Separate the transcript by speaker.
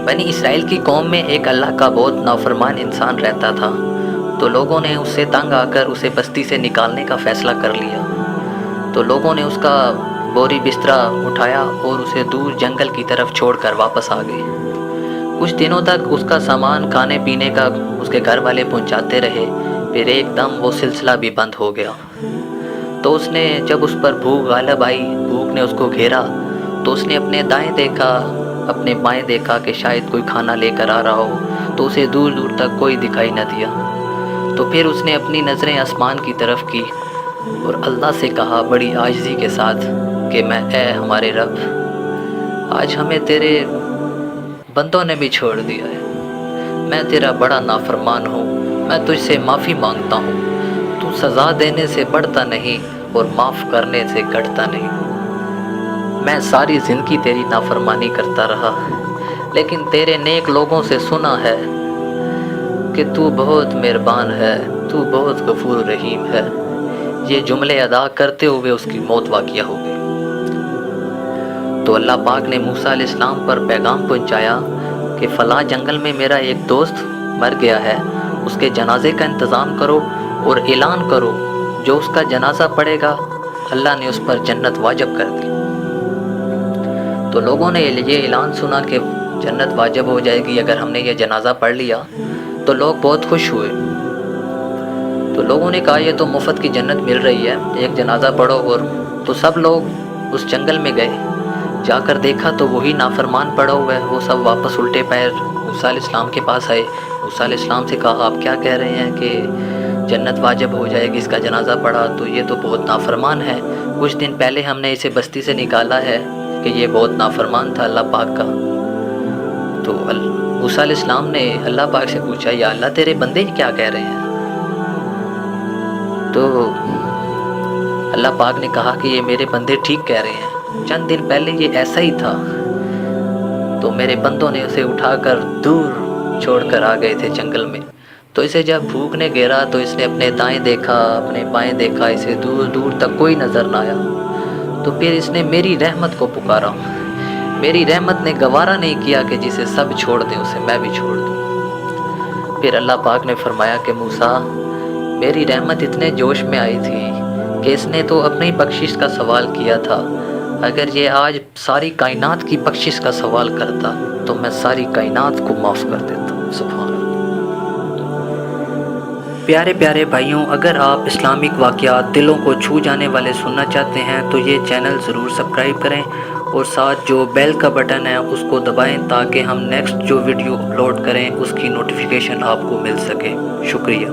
Speaker 1: بنی اسرائیل کی قوم میں ایک اللہ کا بہت نافرمان انسان رہتا تھا، تو لوگوں نے اس سے تنگ آ کر اسے بستی سے نکالنے کا فیصلہ کر لیا۔ تو لوگوں نے اس کا بوری بستر اٹھایا اور اسے دور جنگل کی طرف چھوڑ کر واپس آ گئے۔ کچھ دنوں تک اس کا سامان کھانے پینے کا اس کے گھر والے پہنچاتے رہے، پھر ایک دم وہ سلسلہ بھی بند ہو گیا۔ تو اس نے جب اس پر بھوک غالب آئی، بھوک نے اس کو گھیرا، تو اس نے اپنے دائیں دیکھا، اپنے بائیں دیکھا کہ شاید کوئی کھانا لے کر آ رہا ہو، تو اسے دور دور تک کوئی دکھائی نہ دیا۔ تو پھر اس نے اپنی نظریں آسمان کی طرف کی اور اللہ سے کہا بڑی عاجزی کے ساتھ کہ اے ہمارے رب، آج ہمیں تیرے بندوں نے بھی چھوڑ دیا ہے، میں تیرا بڑا نافرمان ہوں، میں تجھ سے معافی مانگتا ہوں، تو سزا دینے سے بڑھتا نہیں اور معاف کرنے سے گھٹتا نہیں۔ میں ساری زندگی تیری نافرمانی کرتا رہا، لیکن تیرے نیک لوگوں سے سنا ہے کہ تو بہت مہربان ہے، تو بہت غفور رحیم ہے۔ یہ جملے ادا کرتے ہوئے اس کی موت واقع ہو گئی۔ تو اللہ پاک نے موسیٰ علیہ السلام پر پیغام پہنچایا کہ فلاں جنگل میں میرا ایک دوست مر گیا ہے، اس کے جنازے کا انتظام کرو اور اعلان کرو، جو اس کا جنازہ پڑے گا اللہ نے اس پر جنت واجب کر دی۔ تو لوگوں نے یہ اعلان سنا کہ جنت واجب ہو جائے گی اگر ہم نے یہ جنازہ پڑھ لیا، تو لوگ بہت خوش ہوئے۔ تو لوگوں نے کہا یہ تو مفت کی جنت مل رہی ہے، ایک جنازہ پڑھو۔ اور تو سب لوگ اس جنگل میں گئے، جا کر دیکھا تو وہی نافرمان پڑا ہوا ہے۔ وہ سب واپس الٹے پیر موسیٰ علیہ السلام کے پاس آئے، موسیٰ علیہ السلام سے کہا آپ کیا کہہ رہے ہیں کہ جنت واجب ہو جائے گی، اس کا جنازہ پڑھا تو یہ تو بہت نافرمان ہے، کچھ دن پہلے ہم نے اسے بستی سے نکالا ہے کہ یہ بہت نافرمان تھا اللہ پاک کا۔ تو موسیٰ علیہ السلام نے اللہ پاک سے پوچھا یا اللہ تیرے بندے کیا کہہ رہے ہیں؟ تو اللہ پاک نے کہا کہ یہ میرے بندے ٹھیک کہہ رہے ہیں، چند دن پہلے یہ ایسا ہی تھا، تو میرے بندوں نے اسے اٹھا کر دور چھوڑ کر آ گئے تھے جنگل میں۔ تو اسے جب بھوک نے گھیرا تو اس نے اپنے دائیں دیکھا، اپنے بائیں دیکھا، اسے دور دور تک کوئی نظر نہ آیا۔ تو پھر اس نے میری رحمت کو پکارا، میری رحمت نے گوارا نہیں کیا کہ جسے سب چھوڑ دیں اسے میں بھی چھوڑ دوں۔ پھر اللہ پاک نے فرمایا کہ موسیٰ، میری رحمت اتنے جوش میں آئی تھی کہ اس نے تو اپنی بخشش کا سوال کیا تھا، اگر یہ آج ساری کائنات کی بخشش کا سوال کرتا تو میں ساری کائنات کو معاف کر دیتا۔ سبحان اللہ۔ پیارے پیارے بھائیوں، اگر آپ اسلامک واقعات دلوں کو چھو جانے والے سننا چاہتے ہیں تو یہ چینل ضرور سبسکرائب کریں اور ساتھ جو بیل کا بٹن ہے اس کو دبائیں تاکہ ہم نیکسٹ جو ویڈیو اپلوڈ کریں اس کی نوٹیفیکیشن آپ کو مل سکے۔ شکریہ۔